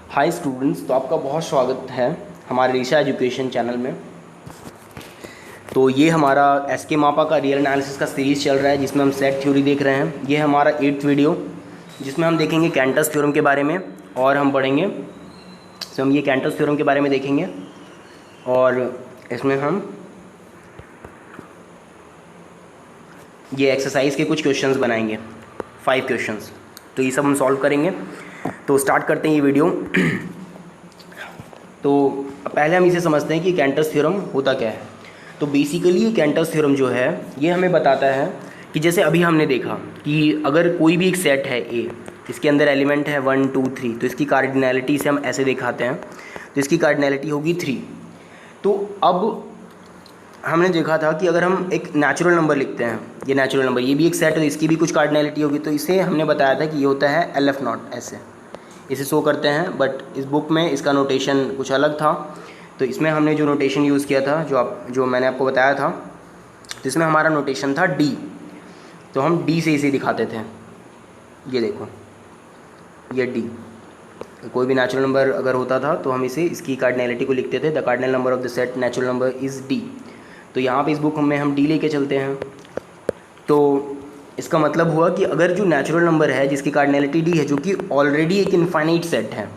Hi students, तो आपका बहुत स्वागत है हमारे ऋषा एजुकेशन चैनल में। तो ये हमारा एसके मापा का रियल एनालिसिस का सीरीज़ चल रहा है जिसमें हम सेट थ्योरी देख रहे हैं। ये हमारा 8th वीडियो जिसमें हम देखेंगे कैंटस थ्योरम के बारे में और हम पढ़ेंगे। तो हम ये कैंटस थ्योरम के बारे में देखेंगे और इसमें हम ये एक्सरसाइज के कुछ क्वेश्चंस बनाएंगे, 5 क्वेश्चंस। तो ये सब हम सॉल्व करेंगे। तो स्टार्ट करते हैं ये वीडियो। तो पहले हम इसे समझते हैं कि कैंटस थ्योरम होता क्या है। तो बेसिकली ये कैंटस थ्योरम जो है ये हमें बताता है कि जैसे अभी हमने देखा कि अगर कोई भी एक सेट है ए, इसके अंदर एलिमेंट है 1 2 3, तो इसकी कार्डिनैलिटी से हम ऐसे दिखाते हैं, तो इसकी कार्डिनैलिटी होगी 3। तो अब हमने देखा था कि अगर हम एक नेचुरल नंबर लिखते हैं, ये नेचुरल नंबर, ये भी एक सेट है तो इसकी भी कुछ कार्डिनैलिटी होगी, तो इसे हमने बताया था कि ये होता है LF0। ऐसे इसे शो करते हैं, बट इस बुक में इसका नोटेशन कुछ अलग था। तो इसमें हमने जो नोटेशन यूज़ किया था, जो मैंने आपको बताया था, तो इसमें हमारा नोटेशन था D। तो हम D से इसे दिखाते थे। ये देखो, ये D, कोई भी नेचुरल नंबर अगर होता था तो हम इसे इसकी कार्डिनैलिटी को लिखते थे, the cardinal number of the set natural number is D। तो यहाँ पे इस बुक में हम D लेके चलते हैं। तो इसका मतलब हुआ कि अगर जो नेचुरल नंबर है जिसकी कार्डिनैलिटी D है, जो कि ऑलरेडी एक इनफाइनाइट सेट है,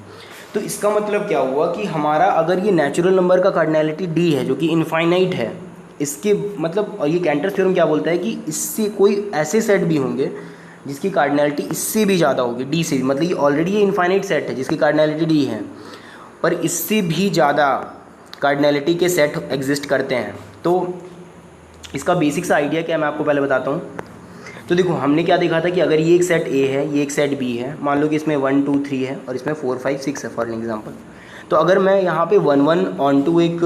तो इसका मतलब क्या हुआ कि हमारा अगर ये नेचुरल नंबर का कार्डिनैलिटी D है जो कि इनफाइनाइट है, इसके मतलब, और ये कैंटस थ्योरम क्या बोलता है कि इससे कोई ऐसे सेट भी होंगे जिसकी कार्डिनैलिटी इससे भी ज़्यादा होगी, D से भी, मतलब ये ऑलरेडी ये इनफाइनाइट सेट है जिसकी कार्डिनैलिटी D है, पर इससे भी ज़्यादा कार्डिनैलिटी के सेट एग्जिस्ट करते हैं। तो इसका बेसिक सा आइडिया क्या है मैं आपको पहले बताता हूँ। तो देखो, हमने क्या देखा था कि अगर ये एक सेट A है, ये एक सेट B है, मान लो कि इसमें 1 2 3 है और इसमें 4 5 6 है फॉर एग्जांपल। तो अगर मैं यहाँ पे 1 1 ऑन टू एक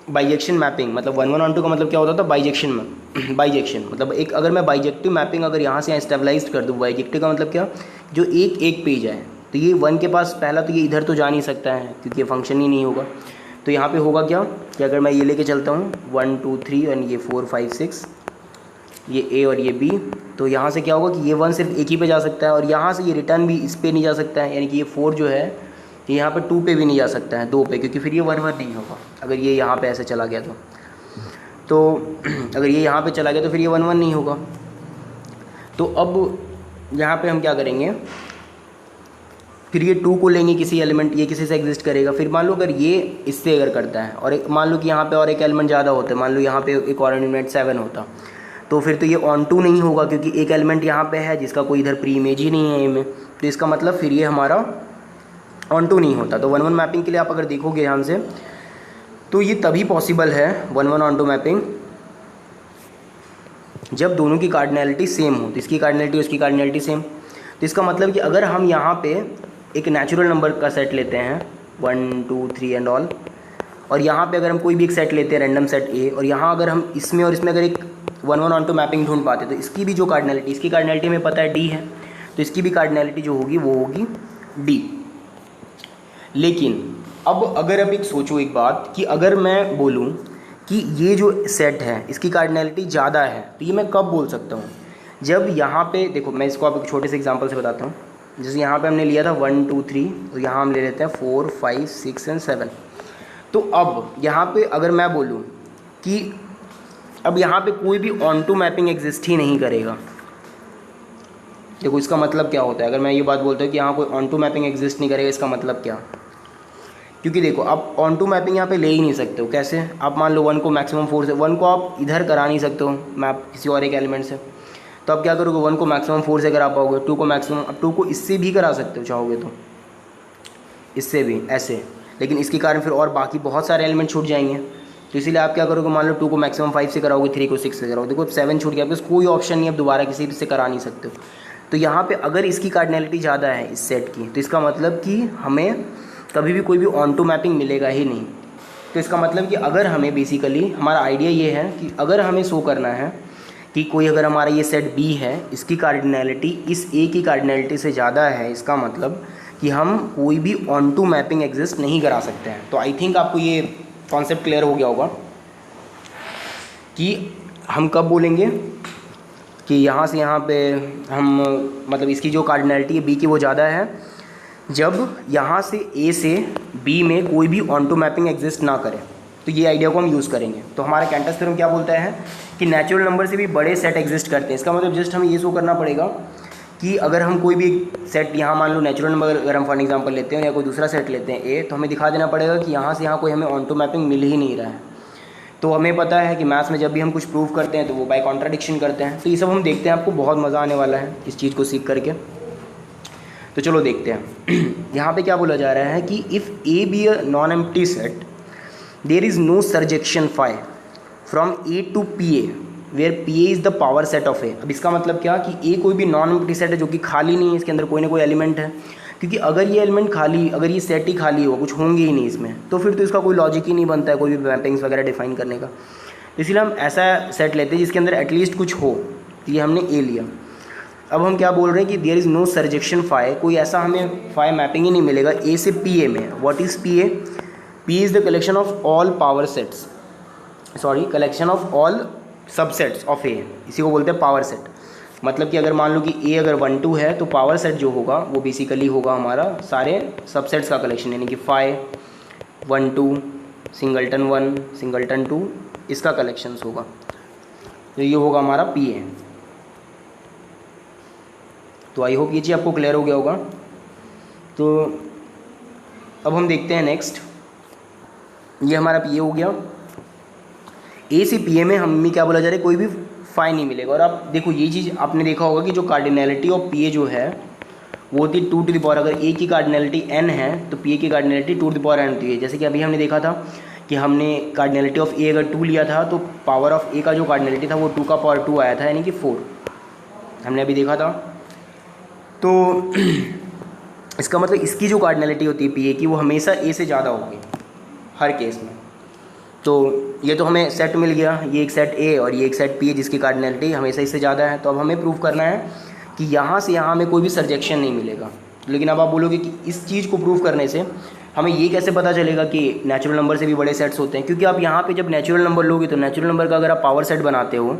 बाइजेक्शन मैपिंग, मतलब 1 1 ऑन टू का मतलब क्या होता था, बाइजेक्शन में, बाइजेक्शन मतलब एक, अगर मैं बाइजेक्टिव मैपिंग अगर यहाँ से स्टेबलाइज कर दूँ, बाइजेक्टिव का मतलब क्या, जो एक पेज है, तो ये 1 के पास पहला तो ये इधर तो जा नहीं सकता है क्योंकि ये फंक्शन ही नहीं होगा। तो यहाँ पे होगा क्या कि अगर मैं ये लेके चलता हूँ 1 2 3 और ये 4 5 6, ये A और ये B, तो यहाँ से क्या होगा कि ये 1 सिर्फ एक ही पे जा सकता है और यहाँ से ये रिटर्न भी इस पे नहीं जा सकता है, यानी कि ये 4 जो है ये यहाँ पे 2 पे भी नहीं जा सकता है, 2 पे, क्योंकि फिर ये 1 1 नहीं होगा अगर ये यहाँ पे ऐसे चला गया तो अगर ये यहाँ पे चला गया तो फिर ये 1 1 नहीं होगा। तो अब यहाँ पे हम क्या करेंगे, फिर ये 2 को लेंगे किसी एलिमेंट, ये किसी से एग्जिस्ट करेगा। फिर मान लो अगर ये इससे अगर करता है और मान लो कि यहाँ पे और एक एलिमेंट ज़्यादा होता है, मान लो यहाँ पे एक और एलिमेंट 7 होता, तो फिर तो ये ऑन टू नहीं होगा क्योंकि एक एलिमेंट यहाँ पे है जिसका कोई इधर प्री इमेज ही नहीं है ए में। तो इसका मतलब फिर ये हमारा ऑन टू नहीं होता। तो 1 1 मैपिंग के लिए आप अगर देखोगे ध्यान से, तो ये तभी पॉसिबल है 1 1 ऑन टू मैपिंग जब दोनों की कार्डिनैलिटी सेम हो। तो इसकी कार्डिनैलिटी उसकी कार्डिनैलिटी सेम। तो इसका मतलब कि अगर हम यहाँ पे एक नेचुरल नंबर का सेट लेते हैं 1 2 3 एंड ऑल, और यहाँ पे अगर हम कोई भी एक सेट लेते हैं रैंडम सेट A, और यहाँ अगर हम इसमें और इसमें अगर एक 1 1 ऑन टू मैपिंग ढूंढ पाते, तो इसकी भी जो कार्डिनैलिटी, इसकी कार्डिनैलिटी हमें पता है D है, तो इसकी भी कार्डिनैलिटी जो होगी वो होगी D। लेकिन अब अगर आप एक सोचो एक बात कि अगर मैं बोलूँ कि ये जो सेट है इसकी कार्डिनैलिटी ज़्यादा है, तो ये मैं कब बोल सकता हूँ, जब यहाँ पे देखो, मैं इसको आप एक छोटे से एग्जांपल से बताता हूँ। जैसे यहाँ पे हमने लिया था 1 2 3 और यहाँ हम ले लेते हैं 4 5 6 एंड 7। तो अब यहाँ पे अगर मैं बोलूँ कि अब यहाँ पे कोई भी ऑन टू मैपिंग एग्जिस्ट ही नहीं करेगा, देखो इसका मतलब क्या होता है, अगर मैं ये बात बोलता हूँ कि यहाँ कोई ऑन टू मैपिंग एग्जिस्ट नहीं करेगा, इसका मतलब क्या, क्योंकि देखो आप ऑन टू मैपिंग यहाँ पे ले ही नहीं सकते हो। कैसे, आप मान लो 1 को मैक्सिमम 4 से, 1 को आप इधर करा नहीं सकते हो मैप किसी और एक एलिमेंट से, तो आप क्या करोगे, 1 को मैक्सिमम 4 से करा पाओगे, 2 को मैक्सिमम, अब 2 को इससे भी करा सकते हो चाहोगे तो, इससे भी ऐसे, लेकिन इसके कारण फिर और बाकी बहुत सारे एलिमेंट छूट जाएंगे। तो इसीलिए आप क्या करोगे, मान लो 2 को मैक्सिमम 5 से कराओगे, 3 को 6 से कराओगे, देखो 7 छूट गया, आपके पास कोई ऑप्शन नहीं, अब दोबारा किसी से करा नहीं सकते हो। तो यहाँ पे अगर इसकी कार्डिनैलिटी ज़्यादा है इस सेट की, तो इसका मतलब कि हमें कभी भी कोई भी ऑन टू मैपिंग मिलेगा ही नहीं। तो इसका मतलब कि अगर हमें बेसिकली हमारा आइडिया ये है कि अगर हमें शो करना है कि कोई अगर हमारा ये सेट B है, इसकी कार्डिनैलिटी इस A की कार्डिनैलिटी से ज़्यादा है, इसका मतलब कि हम कोई भी ऑन टू मैपिंग एग्जिस्ट नहीं करा सकते हैं। तो आई थिंक आपको ये कॉन्सेप्ट क्लियर हो गया होगा कि हम कब बोलेंगे कि यहाँ से यहाँ पे हम, मतलब इसकी जो कार्डिनैलिटी है B की वो ज़्यादा है, जब यहाँ से ए से बी में कोई भी ऑन्टो मैपिंग एग्जिस्ट ना करे, तो ये आइडिया को हम यूज़ करेंगे। तो हमारा कैंटस थ्योरम क्या बोलता है कि नेचुरल नंबर से भी बड़े सेट एग्जिस्ट करते हैं। इसका मतलब जस्ट हमें ये शो करना पड़ेगा कि अगर हम कोई भी सेट, यहाँ मान लो नेचुरल नंबर अगर हम फॉर एग्जांपल लेते हैं या कोई दूसरा सेट लेते हैं ए, तो हमें दिखा देना पड़ेगा कि यहाँ से यहाँ कोई हमें ऑन्टो मैपिंग मिल ही नहीं रहा है। तो हमें पता है कि मैथ्स में जब भी हम कुछ प्रूव करते हैं तो वो बाय कॉन्ट्राडिक्शन करते हैं। तो ये सब हम देखते हैं, आपको बहुत मज़ा आने वाला है इस चीज़ को सीख करके। तो चलो देखते हैं। यहाँ पे क्या बोला जा रहा है कि if A be a non empty set, there is no surjection phi from A to P A where P A is the power set of A. अब इसका मतलब क्या कि ए कोई भी नॉन एम्प्टी सेट है जो कि खाली नहीं है, इसके अंदर कोई ना कोई एलिमेंट है। क्योंकि अगर ये एलिमेंट खाली, अगर ये सेट ही खाली हो, कुछ होंगे ही नहीं इसमें, तो फिर तो इसका कोई लॉजिक ही नहीं बनता है कोई भी मैपिंग्स वगैरह डिफाइन करने का। इसलिए हम ऐसा सेट लेते हैं जिसके अंदर एटलीस्ट कुछ हो। तो ये हमने ए लिया। अब हम क्या बोल रहे हैं कि there is no surjection phi, कोई ऐसा हमें फाई मैपिंग ही नहीं मिलेगा ए से पी ए में। What is P A? P is the collection of all power sets, collection of all subsets of A. इसी को बोलते हैं पावर सेट। मतलब कि अगर मान लो कि ए अगर 1 2 है, तो पावर सेट जो होगा वो बेसिकली होगा हमारा सारे सबसेट्स का कलेक्शन, यानी कि 5 1 2 सिंगलटन 1 सिंगलटन 2 इसका कलेक्शंस होगा। तो ये होगा हमारा पी ए। तो आई होप ये चीज़ आपको क्लियर हो गया होगा। तो अब हम देखते हैं नेक्स्ट। ये हमारा पी ए हो गया। ए से पी ए में हमें क्या बोला जा रहा है, कोई भी फाई नहीं मिलेगा। और आप देखो ये चीज़ आपने देखा होगा कि जो कार्डिनैलिटी ऑफ पी ए जो है वो होती है 2 टू द पावर, अगर ए की कार्डिनैलिटी n है तो पी ए की cardinality 2 to the power n होती है। जैसे कि अभी हमने देखा था कि हमने कार्डिनैलिटी ऑफ ए अगर 2 लिया था तो पावर ऑफ ए का जो कार्डिनैलिटी था वो 2 का पावर 2 आया था, यानी कि 4 हमने अभी देखा था। तो इसका मतलब इसकी जो कार्डिनैलिटी होती है पी ए की वो हमेशा ए से ज़्यादा होगी हर केस में। तो ये तो हमें सेट मिल गया, ये एक सेट ए और ये एक सेट पी है जिसकी कार्डिनैलिटी हमेशा इससे ज़्यादा है। तो अब हमें प्रूव करना है कि यहाँ से यहाँ हमें कोई भी सर्जेक्शन नहीं मिलेगा। लेकिन अब आप बोलोगे कि इस चीज़ को प्रूव करने से हमें ये कैसे पता चलेगा कि नेचुरल नंबर से भी बड़े सेट्स होते हैं? क्योंकि आप यहाँ पे जब नेचुरल नंबर लोगे तो नेचुरल नंबर का अगर आप पावर सेट बनाते हो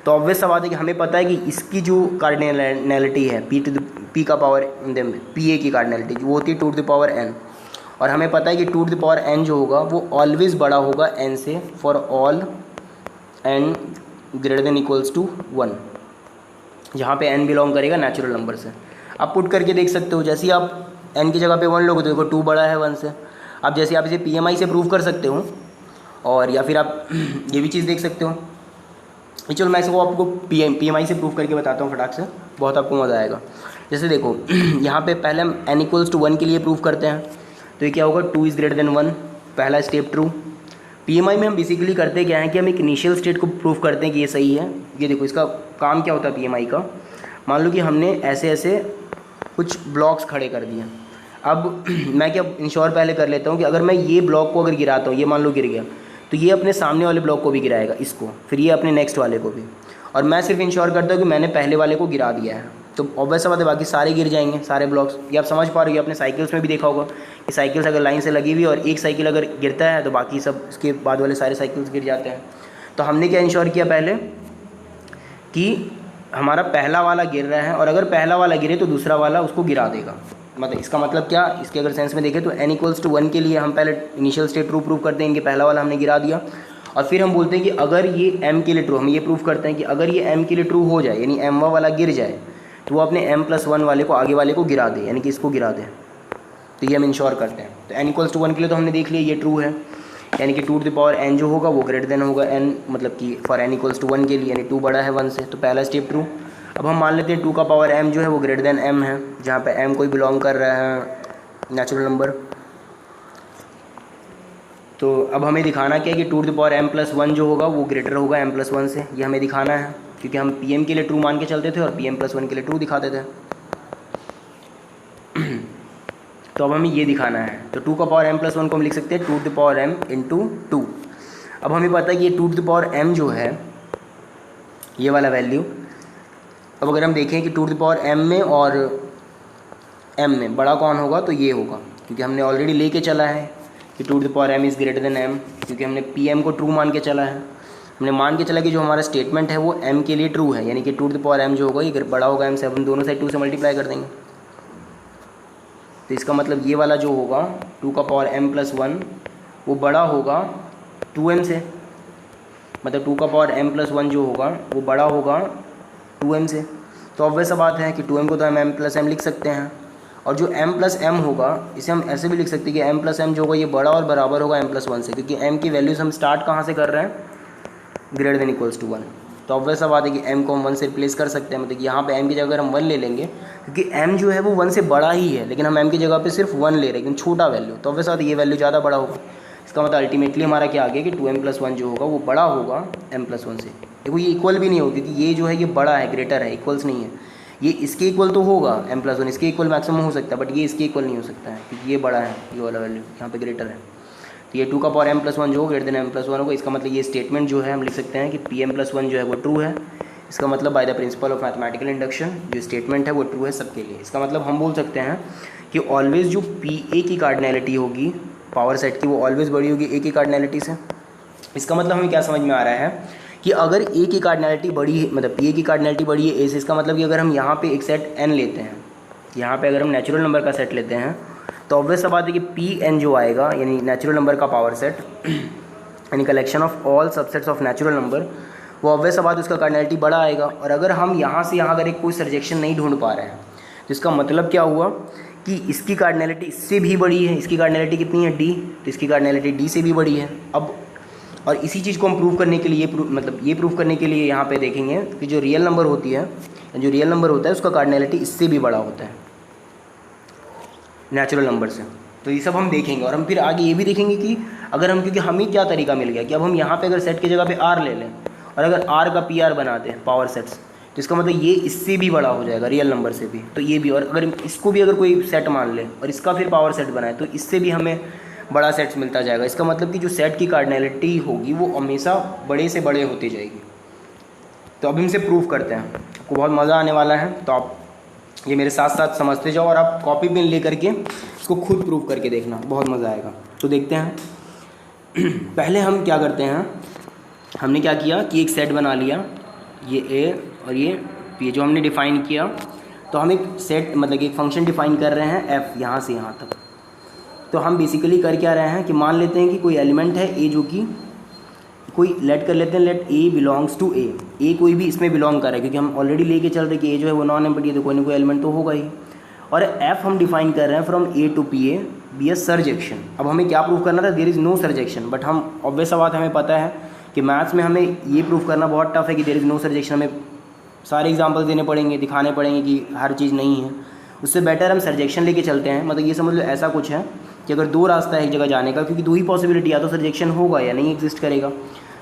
तो ऑब्वियस सा बात है कि हमें पता है कि इसकी जो कार्डिनैलिटी है पी का पावर पी ए की कार्डिनैलिटी वो होती है 2 टू द पावर n। और हमें पता है कि 2 टू द पावर n जो होगा वो ऑलवेज़ बड़ा होगा n से, for all n greater than equals to 1, जहाँ पे n बिलोंग करेगा नेचुरल नंबर से। आप पुट करके देख सकते हो, जैसे ही आप n की जगह पे 1 लोगे तो देखो 2 बड़ा है 1 से। अब जैसे आप इसे PMI से प्रूव कर सकते हो, और या फिर आप ये भी चीज़ देख सकते हो। चलो मैं इसको आपको PMI से प्रूव करके बताता हूँ फटाक से, बहुत आपको मज़ा आएगा। जैसे देखो यहाँ पे पहले हम n इक्वल्स टू 1 के लिए प्रूव करते हैं, तो ये क्या होगा 2 इज़ ग्रेटर देन 1, पहला स्टेप ट्रू। PMI में हम बेसिकली करते क्या है कि हम एक इनिशियल स्टेट को प्रूव करते हैं कि ये सही है। ये देखो इसका काम क्या होता है PMI का। मान लो कि हमने ऐसे ऐसे कुछ ब्लॉक्स खड़े कर दिए। अब मैं क्या इंश्योर पहले कर लेता हूँ कि अगर मैं ये ब्लॉक को अगर गिराता हूँ, ये मान लो गिर गया, तो ये अपने सामने वाले ब्लॉक को भी गिराएगा, इसको, फिर ये अपने नेक्स्ट वाले को भी। और मैं सिर्फ इंश्योर करता हूँ कि मैंने पहले वाले को गिरा दिया है, तो ऑब्वियस बात है बाकी सारे गिर जाएंगे, सारे ब्लॉक्स। ये आप समझ पा रहे हो, अपने साइकिल्स में भी देखा होगा कि साइकिल्स अगर लाइन से लगी हुई और एक साइकिल अगर गिरता है तो बाकी सब उसके बाद वाले सारे साइकिल्स गिर जाते हैं। तो हमने क्या इंश्योर किया पहले कि हमारा पहला वाला गिर रहा है, और अगर पहला वाला गिरे तो दूसरा वाला उसको गिरा देगा। मतलब इसका मतलब क्या, इसके अगर सेंस में देखें तो n इक्वल्स टू 1 के लिए हम पहले इनिशियल स्टेट ट्रू प्रूव करते हैं कि पहला वाला हमने गिरा दिया, और फिर हम बोलते हैं कि अगर ये m के लिए ट्रू, हम ये प्रूव करते हैं कि अगर ये m के लिए ट्रू हो जाए, यानी m वाला गिर जाए, तो वो अपने m+1 वाले को आगे वाले को गिरा दे, यानी कि इसको गिरा दे। तो ये हम इंश्योर करते हैं। तो n इक्वल्स टू 1 के लिए तो हमने देख लिया ये ट्रू है, यानी कि 2 टू द पावर n जो होगा वो ग्रेटर देन होगा n, मतलब कि फॉर n इक्वल्स टू 1 के लिए, यानी 2 बड़ा है 1 से, तो पहला स्टेप ट्रू। अब हम मान लेते हैं 2 का पावर m जो है वो ग्रेटर देन m है, जहाँ पे m कोई बिलोंग कर रहा है नेचुरल नंबर। तो अब हमें दिखाना क्या है कि 2 टू द पावर m+1 जो होगा वो ग्रेटर होगा m+1 से, ये हमें दिखाना है, क्योंकि हम pm के लिए ट्रू मान के चलते थे और pm+1 के लिए ट्रू दिखाते थे। तो अब हमें ये दिखाना है, तो 2 का पावर m+1 को हम लिख सकते हैं 2 to the power m into 2। अब हमें पता है कि ये 2 टू द पावर m जो है ये वाला वैल्यू, अब अगर हम देखें कि 2 टू द पावर m में और m में बड़ा कौन होगा, तो ये होगा, क्योंकि हमने ऑलरेडी लेके चला है कि 2 to the power m is greater than m, क्योंकि हमने pm को ट्रू मान के चला है। हमने मान के चला कि जो हमारा स्टेटमेंट है वो m के लिए ट्रू है, यानी कि 2 टू द पावर m जो होगा ये बड़ा होगा m से। अब हम दोनों साइड 2 से मल्टीप्लाई कर देंगे, तो इसका मतलब ये वाला जो होगा 2 का पावर m प्लस 1 वो बड़ा होगा 2m से, मतलब 2 का पावर m प्लस 1 जो होगा वो बड़ा होगा 2m से। तो ऑब्वियस बात है कि 2m को तो हम m प्लस m लिख सकते हैं, और जो m प्लस m होगा इसे हम ऐसे भी लिख सकते हैं कि m प्लस m जो होगा ये बड़ा और बराबर होगा m प्लस 1 से, क्योंकि m की वैल्यूज़ हम स्टार्ट कहाँ से कर रहे हैं, ग्रेटर देन इक्वल्स टू 1। तो ऑब्वियस बात है कि m को हम 1 से रिप्लेस कर सकते हैं, मतलब यहाँ पे m की जगह अगर हम 1 ले लेंगे, क्योंकि m जो है वो 1 से बड़ा ही है, लेकिन हम m की जगह पे सिर्फ 1 ले रहे हैं, लेकिन छोटा वैल्यू, तो ऑब्वियस बात है ये वैल्यू ज़्यादा बड़ा होगा। इसका मतलब अल्टीमेटली हमारा क्या आ गया कि 2m प्लस 1 जो होगा वो बड़ा होगा m प्लस 1 से। देखो ये इक्वल भी नहीं होगा, क्योंकि ये जो है ये बड़ा है, ग्रेटर है, इक्वल्स नहीं है। ये इसके इक्वल तो होगा m प्लस 1, इसके इक्वल मैक्सिमम हो सकता है, बट ये इसके इक्वल नहीं हो सकता है, क्योंकि ये बड़ा है, ये वाला वैल्यू यहाँ पे ग्रेटर है। तो ये 2 का पावर m प्लस 1 जो होगा ग्रेटर देन m प्लस 1 होगा। इसका मतलब ये स्टेटमेंट जो है हम लिख सकते हैं कि pm प्लस 1 जो है वो ट्रू है। इसका मतलब by the principle of mathematical induction जो स्टेटमेंट है वो ट्रू है सबके लिए। इसका मतलब हम बोल सकते हैं कि ऑलवेज जो pa की कार्डिनैलिटी होगी पावर सेट की वो ऑलवेज बड़ी होगी a की कार्डिनैलिटी से। इसका मतलब हमें क्या समझ में आ रहा है कि अगर a की कार्डिनैलिटी बड़ी है, मतलब pa की कार्डिनैलिटी बड़ी है a से, इसका मतलब कि अगर हम यहाँ पे एक सेट n लेते हैं, यहाँ पे अगर हम नेचुरल नंबर का सेट लेते हैं, तो ऑब्वियस सा बात है कि Pn जो आएगा यानी नेचुरल नंबर का पावर सेट यानी collection of all subsets of natural number, वो ऑब्वियस सा बात उसका कार्डिनैलिटी बड़ा आएगा। और अगर हम यहाँ से यहाँ अगर एक कोई सरजेक्शन नहीं ढूंढ पा रहे हैं, तो इसका मतलब क्या हुआ कि इसकी कार्डिनैलिटी इससे भी बड़ी है। इसकी कार्डिनैलिटी कितनी है d, तो इसकी कार्डिनैलिटी d से भी बड़ी है। अब और इसी चीज़ को हम प्रूव करने के लिए ये प्रूव करने के लिए यहाँ पे देखेंगे कि जो रियल नंबर होती है, जो रियल नंबर होता है उसका कार्डिनैलिटी इससे भी बड़ा होता है नेचुरल नंबर से। तो ये सब हम देखेंगे, और हम फिर आगे ये भी देखेंगे कि अगर हम, क्योंकि हमें क्या तरीका मिल गया कि अब हम यहाँ पे अगर सेट की जगह पे r ले लें और अगर r का PR बना दें पावर सेट्स, तो इसका मतलब ये इससे भी बड़ा हो जाएगा रियल नंबर से भी। तो ये भी, और अगर इसको भी अगर कोई सेट मान ले और इसका फिर पावर सेट बनाए, तो इससे भी हमें बड़ा सेट्स मिलता जाएगा। इसका मतलब कि जो सेट की कार्डिनैलिटी होगी वो हमेशा बड़े से बड़े होती जाएगी। तो अब हम इसे प्रूव करते हैं, आपको बहुत मज़ा आने वाला है। तो आप ये मेरे साथ साथ समझते जाओ और आप कॉपी पेन ले करके इसको खुद प्रूव करके देखना, बहुत मज़ा आएगा। तो देखते हैं पहले हम क्या करते हैं, हमने क्या किया कि एक सेट बना लिया, ये a और ये p जो हमने डिफ़ाइन किया। तो हम एक सेट मतलब एक फ़ंक्शन डिफ़ाइन कर रहे हैं f यहाँ से यहाँ तक। तो हम बेसिकली कर क्या रहे हैं कि मान लेते हैं कि कोई एलिमेंट है a जो कि कोई लेट कर लेते हैं, let a belongs to a कोई भी इसमें बिलोंग कर रहा है, क्योंकि हम ऑलरेडी लेके चल रहे हैं कि a जो है वो नॉन एम्प्टी है, तो कोई ना कोई एलिमेंट तो होगा ही। और f हम डिफाइन कर रहे हैं from a to pa be a surjection. अब हमें क्या प्रूव करना था, there is no surjection, but हम ऑब्वियस बात हमें पता है कि मैथ्स में हमें ये प्रूव करना बहुत टफ है कि देयर इज़ नो सर्जेक्शन। हमें सारे एग्जाम्पल्स देने पड़ेंगे, दिखाने पड़ेंगे कि हर चीज़ नहीं है। उससे बेटर हम सर्जेक्शन लेके चलते हैं। मतलब ये समझ लो ऐसा कुछ है कि अगर दो रास्ता है एक जगह जाने का, क्योंकि दो ही पॉसिबिलिटी, या तो सर्जेक्शन होगा या नहीं एग्जिस्ट करेगा।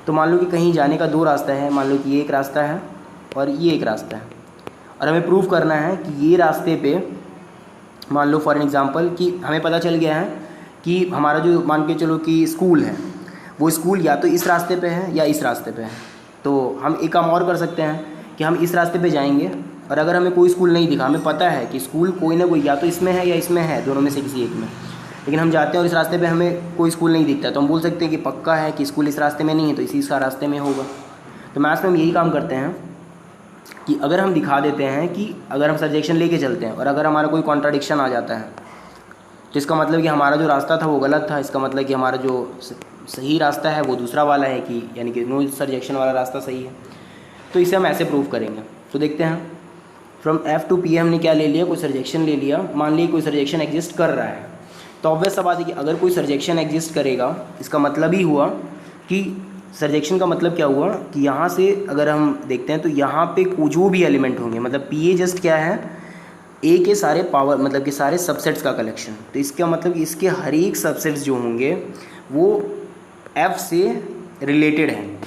तो मान लो कि कहीं जाने का दो रास्ता है, मान लो कि ये एक रास्ता है और ये एक रास्ता है, और हमें प्रूव करना है कि ये रास्ते पे मान लो फॉर एग्जांपल कि हमें पता चल गया है कि हमारा जो मान के चलो कि स्कूल है, वो स्कूल या तो इस रास्ते पे है या इस रास्ते पे है। तो हम एक काम और कर सकते हैं कि हम इस रास्ते पे जाएंगे, और अगर हमें कोई स्कूल नहीं दिखा, हमें पता है कि स्कूल कोई ना कोई या तो इसमें है या इसमें है, दोनों में से किसी एक में, लेकिन हम जाते हैं और इस रास्ते पे हमें कोई स्कूल नहीं दिखता, तो हम बोल सकते हैं कि पक्का है कि स्कूल इस रास्ते में नहीं है, तो इसी रास्ते में होगा। तो मैथ्स में हम यही काम करते हैं कि अगर हम दिखा देते हैं कि अगर हम सर्जेक्शन लेके चलते हैं और अगर हमारा कोई कॉन्ट्राडिक्शन आ जाता है, तो इसका मतलब कि हमारा जो रास्ता था वो गलत था। इसका मतलब कि हमारा जो सही रास्ता है वो दूसरा वाला है, कि यानी कि नो सर्जेक्शन वाला रास्ता सही है। तो इसे हम ऐसे प्रूव करेंगे। तो देखते हैं, फ्रॉम f टू p हमने क्या ले लिया, कोई सर्जेक्शन ले लिया। मान लीजिए कोई सर्जेक्शन एग्जिस्ट कर रहा है, तो ऑब्वियस सा बात है कि अगर कोई सर्जेक्शन एग्जिस्ट करेगा, इसका मतलब ही हुआ कि सर्जेक्शन का मतलब क्या हुआ कि यहाँ से अगर हम देखते हैं तो यहाँ पे जो भी एलिमेंट होंगे, मतलब pa जस्ट क्या है, a के सारे पावर मतलब कि सारे सबसेट्स का कलेक्शन। तो इसका मतलब इसके हर एक सबसेट्स जो होंगे वो f से रिलेटेड हैं।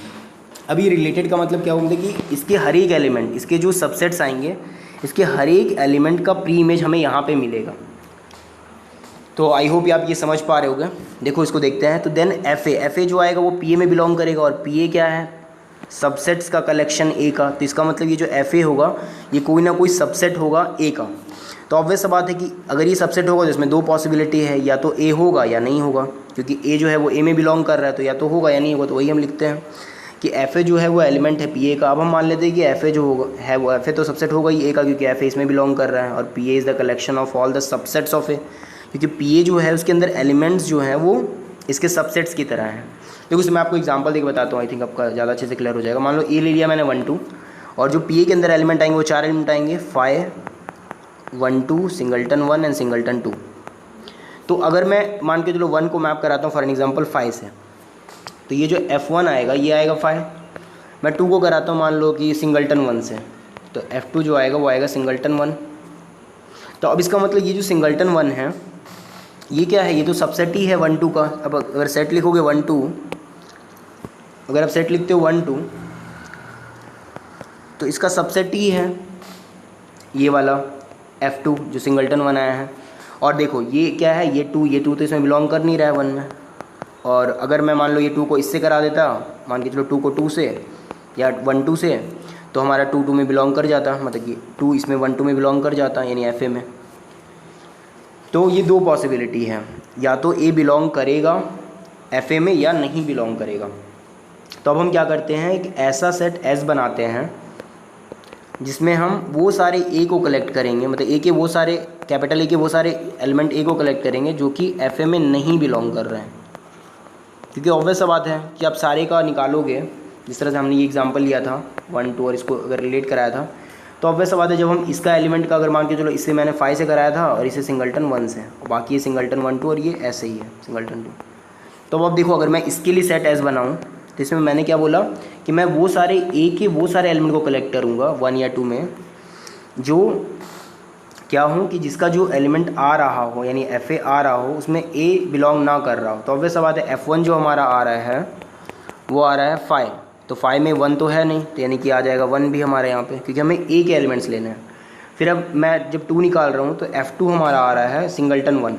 अभी रिलेटेड का मतलब क्या होगा कि इसके हर एक एलिमेंट, इसके जो सबसेट्स आएंगे, इसके हर एक एलिमेंट का प्री इमेज हमें यहाँ पे मिलेगा। तो आई होप आप ये समझ पा रहे होगे। देखो इसको देखते हैं। तो देन एफ ए जो आएगा वो पी ए में बिलोंग करेगा, और पी ए क्या है, सबसेट्स का कलेक्शन ए का। तो इसका मतलब ये जो एफ ए होगा ये कोई ना कोई सबसेट होगा ए का। तो ऑब्वियस बात है कि अगर ये सबसेट होगा तो इसमें दो पॉसिबिलिटी है, या तो ए होगा या नहीं होगा, क्योंकि ए जो है वो ए में बिलोंग कर रहा है, तो या तो होगा या नहीं होगा। तो वही हम लिखते हैं कि एफ ए जो है वो एलिमेंट है पी ए का। अब हम मान लेते हैं कि एफ ए जो होगा है वो एफ ए तो सबसेट होगा ही ए का, क्योंकि एफ ए इसमें बिलोंग कर रहा है, और P A is the collection of all the subsets of A, क्योंकि पी ए जो है उसके अंदर एलिमेंट्स जो हैं वो इसके सबसेट्स की तरह हैं। देखो इसमें आपको एग्जांपल देके बताता हूँ, आई थिंक आपका ज़्यादा अच्छे से क्लियर हो जाएगा। मान लो ए ले लिया मैंने 1 2, और जो पी ए के अंदर एलिमेंट आएंगे वो 4 एलिमेंट आएंगे, 5 1 2 सिंगल्टन 1 एंड सिंगल्टन 2। तो अगर मैं मान के चलो 1 को मैप कराता हूँ फॉर एन एग्जांपल 5 से, तो ये जो F1 आएगा ये आएगा 5। मैं 2 को कराता हूँ मान लो कि सिंगल्टन 1 से, तो F2 जो आएगा वो आएगा सिंगल्टन 1। तो अब इसका मतलब ये जो सिंगल्टन 1 है ये क्या है, ये तो सबसेट ही है 1 2 का। अब अगर सेट लिखोगे 1 2, अगर आप सेट लिखते हो 1 2 तो इसका सबसेट ही है ये वाला F2 जो सिंगल्टन 1 आया है। और देखो ये क्या है, ये 2 तो इसमें बिलोंग कर नहीं रहा है 1 में। और अगर मैं मान लो ये 2 को इससे करा देता, मान के चलो 2 को 2 से या 1 2 से, तो हमारा 2 2 में बिलोंग कर जाता, मतलब कि 2 इसमें 1 2 में बिलोंग कर जाता, यानी एफ ए में। तो ये दो पॉसिबिलिटी है, या तो ए बिलोंग करेगा एफ ए में या नहीं बिलोंग करेगा। तो अब हम क्या करते हैं, एक ऐसा सेट एस बनाते हैं जिसमें हम वो सारे ए को कलेक्ट करेंगे, मतलब ए के वो सारे कैपिटल ए के वो सारे एलिमेंट ए को कलेक्ट करेंगे जो कि एफ ए में नहीं बिलोंग कर रहे हैं। क्योंकि ऑब्वियस सा बात है कि आप सारे का निकालोगे, जिस तरह से हमने ये एग्जांपल लिया था 1 2 और इसको अगर रिलेट कराया था, तो ऑब्वियस सा बात है जब हम इसका एलिमेंट का अगर मान के चलो इससे मैंने 5 से कराया था और इसे सिंगल्टन 1 से, और बाकी ये सिंगल्टन 1 2 और ये ऐसे ही है सिंगल्टन 2। तो अब देखो अगर मैं इसके लिए सेट एस बनाऊँ तो इसमें मैंने क्या बोला कि मैं वो सारे ए के वो सारे एलिमेंट को कलेक्ट करूँगा 1 या 2 में, जो क्या हूँ कि जिसका जो एलिमेंट आ रहा हो, यानी एफ ए आ रहा हो, उसमें ए बिलोंग ना कर रहा हो। तो ऑब्वियस बात है F1 जो हमारा आ रहा है वो आ रहा है 5, तो 5 में 1 तो है नहीं, तो यानी कि आ जाएगा 1 भी हमारे यहाँ पे, क्योंकि हमें ए के एलिमेंट्स लेने हैं। फिर अब मैं जब 2 निकाल रहा हूँ तो F2 हमारा आ रहा है सिंगल्टन 1,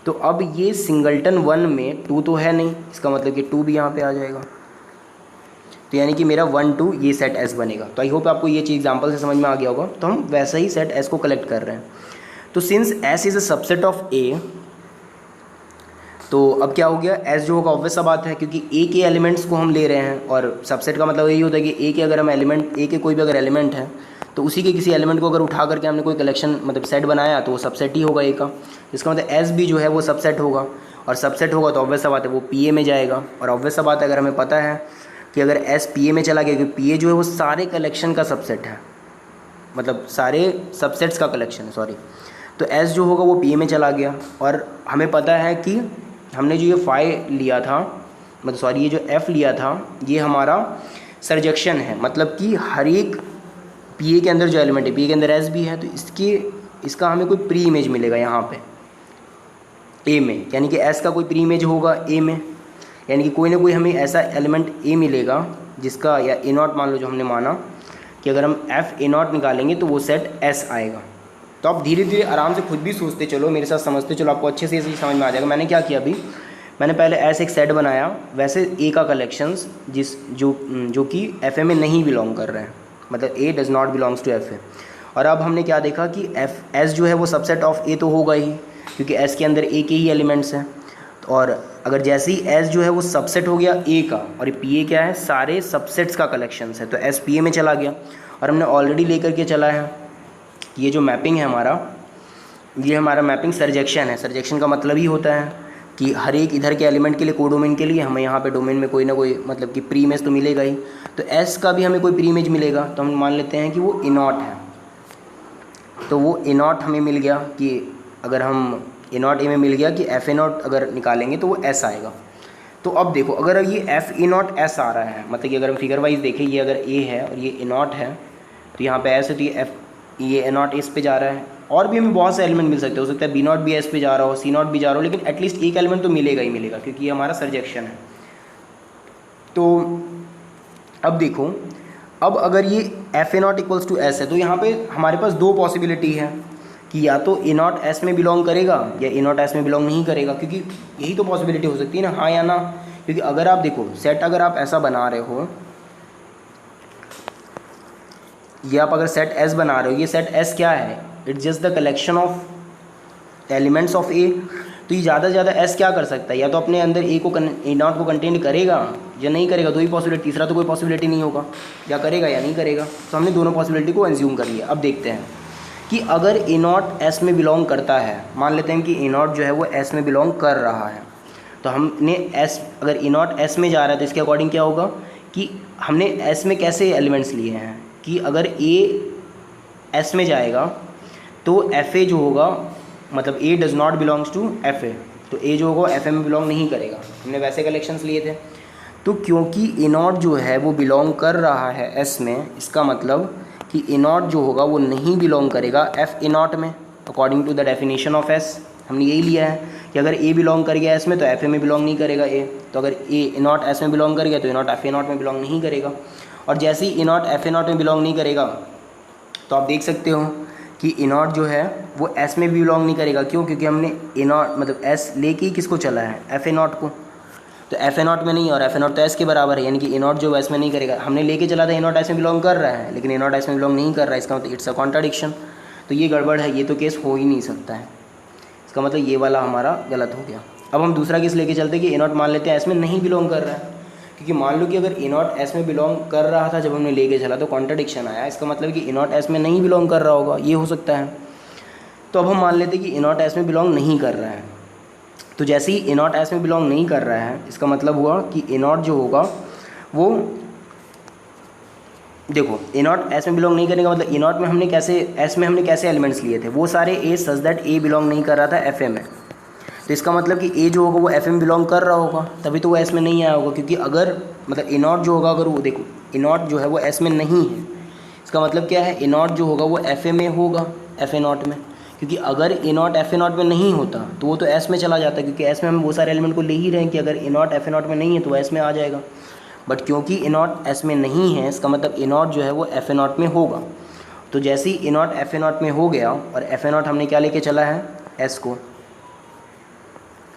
तो अब ये सिंगल्टन 1 में 2 तो है नहीं, इसका मतलब कि 2 भी यहाँ पे आ जाएगा। तो यानी कि मेरा 1 2 ये सेट एस बनेगा। तो आई होप आपको ये चीज़ एग्जांपल से समझ में आ गया होगा। तो हम वैसा ही सेट एस को कलेक्ट कर रहे हैं। तो since S is a subset of A, तो अब क्या हो गया, एस जो होगा ऑब्वियस सा बात है क्योंकि ए के एलिमेंट्स को हम ले रहे हैं, और सबसेट का मतलब यही होता है कि ए के अगर हम एलिमेंट, ए के कोई भी अगर एलिमेंट है तो उसी के किसी एलिमेंट को अगर उठा करके हमने कोई कलेक्शन मतलब सेट बनाया तो वो सबसेट ही होगा ए का। इसका मतलब एस भी जो है वो सबसेट होगा, और सबसेट होगा तो ऑब्वियस सा बात है वो पी ए में जाएगा। और ऑब्वियस सा बात है अगर हमें पता है कि अगर एस पी ए में चला गया, क्योंकि पी ए जो है वो सारे कलेक्शन का सबसेट है, मतलब सारे सबसेट्स का कलेक्शन है, सॉरी। तो एस जो होगा वो पी ए में चला गया, और हमें पता है कि हमने जो ये 5 लिया था, मतलब सॉरी ये जो एफ़ लिया था, ये हमारा सरजेक्शन है, मतलब कि हर एक पी ए के अंदर जो एलिमेंट है, पी ए के अंदर एस भी है, तो इसका हमें कोई प्री इमेज मिलेगा यहाँ पे ए में, यानी कि एस का कोई प्री इमेज होगा ए में, यानी कि कोई ना कोई हमें ऐसा एलिमेंट ए मिलेगा जिसका, या ए नॉट मान लो जो हमने माना कि अगर हम एफ ए नॉट निकालेंगे तो वो सेट एस आएगा। तो आप धीरे धीरे आराम से खुद भी सोचते चलो, मेरे साथ समझते चलो, आपको अच्छे से ये समझ में आ जाएगा। मैंने क्या किया अभी, मैंने पहले ऐसे एक सेट बनाया, वैसे ए का कलेक्शंस जो कि एफ ए में नहीं बिलोंग कर रहे हैं, मतलब A does not belongs to F A. और अब हमने क्या देखा कि एफ एस जो है वो सबसेट ऑफ ए तो होगा ही, क्योंकि एस के अंदर ए के ही एलिमेंट्स हैं। और अगर जैसे ही एस जो है वो सबसेट हो गया ए का, और पी ए क्या है, सारे सबसेट्स का कलेक्शंस है, तो एस पी ए में चला गया। और हमने ऑलरेडी लेकर के चला है ये जो मैपिंग है हमारा, ये हमारा मैपिंग सरजेक्शन है। सरजेक्शन का मतलब ही होता है कि हर एक इधर के एलिमेंट के लिए, कोडोमेन के लिए हमें यहाँ पे डोमेन में कोई ना कोई मतलब कि प्री इमेज तो मिलेगा ही। तो एस का भी हमें कोई प्री इमेज मिलेगा, तो हम मान लेते हैं कि वो ए नॉट है। तो वो ए नॉट हमें मिल गया कि अगर हम ए नॉट ए में मिल गया कि एफ ए नॉट अगर निकालेंगे तो वो एस आएगा। तो अब देखो अगर ये एफ ए नॉट एस आ रहा है, मतलब कि अगर हम फिगर वाइज देखें, ये अगर ए है और ये ए नॉट है, तो यहाँ पे एस है, तो ये एफ ये ए नॉट एस पे जा रहा है। और भी हमें बहुत से एलिमेंट मिल सकते हैं, हो सकता है बी नॉट भी एस पे जा रहा हो, सी नॉट भी जा रहा हो, लेकिन एटलीस्ट एक एलिमेंट तो मिलेगा ही मिलेगा, क्योंकि ये हमारा सरजेक्शन है। तो अब देखो, अब अगर ये F A not equals to S है, तो यहाँ पे हमारे पास दो पॉसिबिलिटी है कि या तो ए नॉट एस में बिलोंग करेगा या ए नॉट एस में बिलोंग नहीं करेगा, क्योंकि यही तो पॉसिबिलिटी हो सकती है ना, हाँ या ना। क्योंकि अगर आप देखो सेट अगर आप ऐसा बना रहे हो, ये आप अगर सेट एस बना रहे हो, ये सेट एस क्या है, it's just the collection of elements of A. तो ये ज़्यादा से ज़्यादा एस क्या कर सकता है, या तो अपने अंदर ए नॉट को कंटेन करेगा या नहीं करेगा, दो ही पॉसिबिलिटी, तीसरा तो कोई पॉसिबिलिटी नहीं होगा, या करेगा या नहीं करेगा। तो हमने दोनों पॉसिबिलिटी को एज्यूम कर लिया। अब देखते हैं कि अगर ए नॉट एस में बिलोंग करता है, मान लेते हैं कि ए नॉट जो है वो एस में बिलोंग कर रहा है, तो हमने एस, अगर ए नॉट एस में जा रहा है तो इसके अकॉर्डिंग क्या होगा कि हमने एस में कैसे एलिमेंट्स लिए हैं कि अगर ए एस में जाएगा तो एफ ए जो होगा, मतलब A does not belongs to F A, तो ए जो होगा एफ ए में बिलोंग नहीं करेगा। हमने वैसे कलेक्शंस लिए थे। तो क्योंकि ए नॉट जो है वो बिलोंग कर रहा है एस में, इसका मतलब कि ए नॉट जो होगा वो नहीं बिलोंग करेगा एफ ए नॉट में, according to the definition of S. हमने यही लिया है कि अगर ए बिलोंग कर गया एस में तो एफ ए में बिलोंग नहीं करेगा ए, तो अगर ए नॉट एस में बिलोंग कर गया तो ए नॉट एफ ए नॉट में बिलोंग नहीं करेगा। और जैसे ही ए नॉट एफ ए नॉट में बिलोंग नहीं करेगा तो आप देख सकते हो कि ए नॉट जो है वो एस में भी बिलोंग नहीं करेगा। क्यों? क्योंकि हमने ए नॉट मतलब एस लेके ही किसको चला है, एफ ए नॉट को, तो एफ ए नॉट में नहीं, और एफ ए नॉट तो एस के बराबर है, यानी कि ए नॉट जो एस में नहीं करेगा। हमने लेके चला था ए नॉट एस में बिलोंग कर रहा है, लेकिन ए नॉट एस में बिलोंग नहीं कर रहा है, इसका मतलब इट्स अ कॉन्ट्राडिक्शन। तो ये गड़बड़ है, ये तो केस हो ही नहीं सकता है, इसका मतलब ये वाला हमारा गलत हो गया। अब हम दूसरा केस लेके चलते कि ए नॉट मान लेते हैं एस में नहीं बिलोंग कर रहा है, क्योंकि मान लो कि अगर ए नॉट एस में बिलोंग कर रहा था जब हमने लेके चला तो कॉन्ट्राडिक्शन आया, इसका मतलब कि ए नॉट एस में नहीं बिलोंग कर रहा होगा, ये हो सकता है। तो अब हम मान लेते हैं कि ए नॉट एस में बिलोंग नहीं कर रहा है। तो जैसे ही ए नॉट एस में बिलोंग नहीं कर रहा है, इसका मतलब हुआ कि ए नॉट जो होगा वो, देखो ए नॉट एस में बिलोंग नहीं करेगा, मतलब ए नॉट में हमने कैसे, एस में हमने कैसे एलिमेंट्स लिए थे, वो सारे ए सच दैट ए बिलोंग नहीं कर रहा था एफ ए में। तो इसका मतलब कि ए जो होगा वो एफ ए में बिलोंग कर रहा होगा, तभी तो वो एस में नहीं आया होगा। क्योंकि अगर मतलब ए नॉट जो होगा, अगर वो देखो ए नॉट जो है वो एस में नहीं है, इसका मतलब क्या है, ए नॉट जो होगा वो एफ ए में होगा, एफ ए नॉट में। क्योंकि अगर ए नॉट एफ ए नॉट में नहीं होता तो वो तो एस में चला जाता, क्योंकि एस में हम वो सारे एलिमेंट को ले ही रहे हैं कि अगर ए नॉट एफ ए नॉट में नहीं है तो वो एस में आ जाएगा। बट क्योंकि ए नॉट एस में नहीं है, इसका मतलब ए नॉट जो है वो एफ ए नॉट में होगा। तो जैसे ही ए नॉट एफ ए नॉट में हो गया, और एफ ए नॉट हमने क्या लेके चला है, एस को,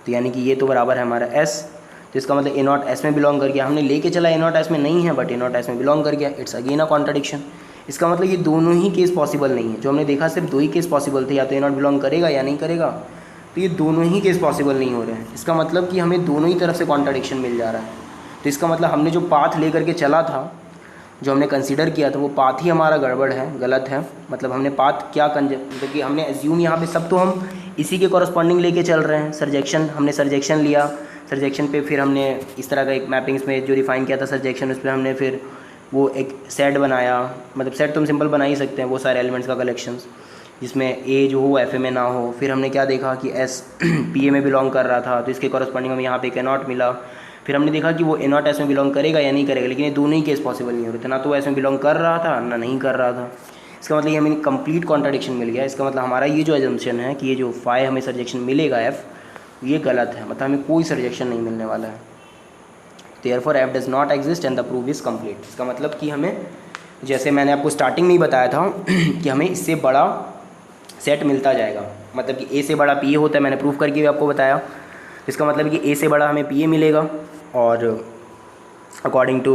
तो यानी कि ये तो बराबर है हमारा एस। तो इसका मतलब ए नॉट एस में बिलोंग कर गया, हमने लेके चला ए नॉट एस में नहीं है बट ए नॉट एस में बिलोंग कर गया, इट्स अगेन अ कॉन्ट्राडिक्शन। इसका मतलब ये दोनों ही केस पॉसिबल नहीं है, जो हमने देखा सिर्फ दो ही केस पॉसिबल थे, या तो ए नॉट बिलोंग करेगा या नहीं करेगा, तो ये दोनों ही केस पॉसिबल नहीं हो रहे हैं। इसका मतलब कि हमें दोनों ही तरफ से कॉन्ट्राडिक्शन मिल जा रहा है। तो इसका मतलब हमने जो पाथ लेकर के चला था, जो हमने कंसीडर किया था, वो पाथ ही हमारा गड़बड़ है, गलत है। मतलब हमने पाथ क्या मतलब कि हमने एज्यूम यहाँ पे सब तो हम इसी के कॉरस्पॉन्डिंग लेके चल रहे हैं। सरजेक्शन, हमने सरजेक्शन लिया, सरजेक्शन पे फिर हमने इस तरह का एक मैपिंग्स में जो रिफाइन किया था सरजेक्शन, उस पर हमने फिर वो एक सेट बनाया, मतलब सेट तो हम सिंपल बना ही सकते हैं, वो सारे एलिमेंट्स का कलेक्शंस जिसमें ए जो हो एफ ए में ना हो। फिर हमने क्या देखा कि एस पी ए में बिलोंग कर रहा था, तो इसके कॉरस्पॉन्डिंग हमें यहाँ पे ए नॉट मिला। फिर हमने देखा कि वो ए नॉट एस में बिलोंग करेगा या नहीं करेगा, लेकिन ये दोनों ही केस पॉसिबल नहीं हो रहे थे, ना तो वो एस में बिलोंग कर रहा था ना नहीं कर रहा था। इसका मतलब ये हमें कंप्लीट कॉन्ट्राडिक्शन मिल गया। इसका मतलब हमारा ये जो एजम्पशन है कि ये जो फाई हमें सरजेक्शन मिलेगा एफ, ये गलत है, मतलब हमें कोई सरजेक्शन नहीं मिलने वाला है। Therefore F does not exist and the proof is complete. इसका मतलब कि हमें, जैसे मैंने आपको स्टार्टिंग में ही बताया था कि हमें इससे बड़ा सेट मिलता जाएगा, मतलब कि ए से बड़ा पी ए होता है, मैंने प्रूफ करके भी आपको बताया। इसका मतलब कि ए से बड़ा हमें पी ए मिलेगा, और अकॉर्डिंग टू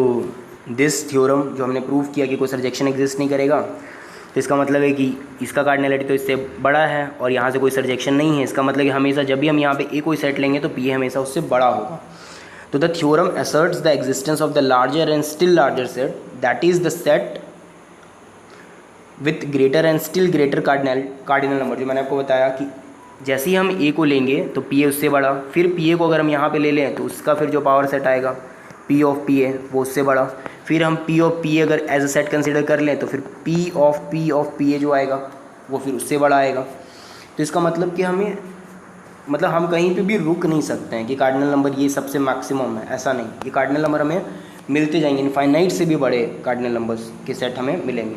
दिस थ्योरम जो हमने प्रूव किया कि कोई सरजेक्शन एग्जिस्ट नहीं करेगा, तो इसका मतलब है कि इसका कार्डिनैलिटी तो इससे बड़ा है और यहाँ से कोई सरजेक्शन नहीं है। इसका मतलब कि हमेशा जब भी हम यहाँ पे ए कोई सेट लेंगे तो पी ए हमेशा उससे बड़ा होगा। तो the theorem assets the existence of the larger and still larger set, that is the set with greater and still greater cardinal number. जो मैंने आपको बताया कि जैसे ही हम ए को लेंगे तो पी ए उससे बड़ा, फिर पी ए को अगर हम यहाँ पे ले लें तो उसका फिर जो पावर सेट आएगा पी ऑफ पी ए वो उससे बड़ा, फिर हम पी ऑफ पी ए अगर एज अ सेट कंसिडर कर लें तो फिर पी ऑफ पी ए जो आएगा वो फिर उससे बड़ा आएगा। तो इसका मतलब कि हमें, मतलब हम कहीं पे भी रुक नहीं सकते हैं कि कार्डिनल नंबर ये सबसे मैक्सिमम है, ऐसा नहीं। ये कार्डिनल नंबर हमें मिलते जाएंगे, इनफाइनाइट से भी बड़े कार्डिनल नंबर्स के सेट हमें मिलेंगे।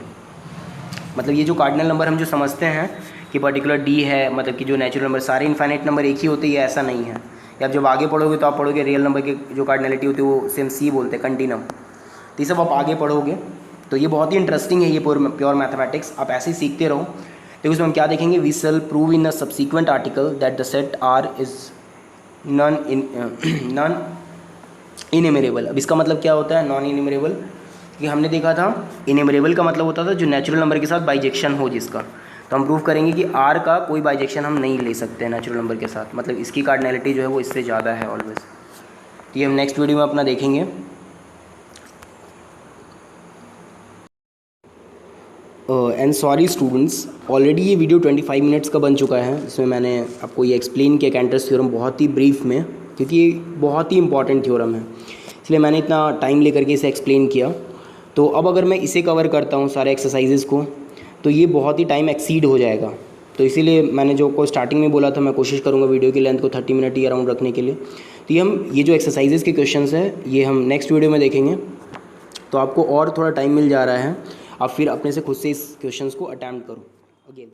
मतलब ये जो कार्डिनल नंबर हम जो समझते हैं कि पर्टिकुलर डी है, मतलब कि जो नेचुरल नंबर सारे इनफाइनाइट नंबर एक ही होते हैं, ये ऐसा नहीं है। या आप जब आगे पढ़ोगे तो आप पढ़ोगे रियल नंबर के जो कार्डिनलिटी होती है वो सेम सी बोलते हैं, कंटिन्यूम। तो ये सब आप आगे पढ़ोगे तो ये बहुत ही इंटरेस्टिंग है, ये प्योर मैथमेटिक्स आप ऐसे ही सीखते रहो। तो उसमें हम क्या देखेंगे, we shall prove in a subsequent article that the set R is non innumerable. अब इसका मतलब क्या होता है नॉन इनएमरेबल, कि हमने देखा था इनएमरेबल का मतलब होता था जो नेचुरल नंबर के साथ बाइजेक्शन हो जिसका। तो हम प्रूव करेंगे कि आर का कोई बाइजेक्शन हम नहीं ले सकते हैं नेचुरल नंबर के साथ, मतलब इसकी कार्डिनैलिटी जो है वो इससे ज़्यादा है ऑलवेज। तो ये हम नेक्स्ट वीडियो में अपना देखेंगे। एंड सॉरी स्टूडेंट्स, ऑलरेडी ये वीडियो 25 मिनट्स का बन चुका है, इसमें मैंने आपको ये एक्सप्लेन किया कैंटर्स थ्योरम बहुत ही ब्रीफ में, क्योंकि ये बहुत ही इंपॉर्टेंट थ्योरम है, इसलिए मैंने इतना टाइम लेकर के इसे एक्सप्लेन किया। तो अब अगर मैं इसे कवर करता हूँ सारे एक्सरसाइजेज़ को, तो ये बहुत ही टाइम एक्सीड हो जाएगा। तो इसीलिए मैंने जो को स्टार्टिंग में बोला था, मैं कोशिश करूँगा वीडियो की लेंथ को 30 मिनट ही अराउंड रखने के लिए। तो ये जो एक्सरसाइजेज़ के क्वेश्चंस है ये हम नेक्स्ट वीडियो में देखेंगे। तो आपको और थोड़ा टाइम मिल जा रहा है, आप फिर अपने से खुद से इस क्वेश्चंस को अटैम्प्ट करो अगेन।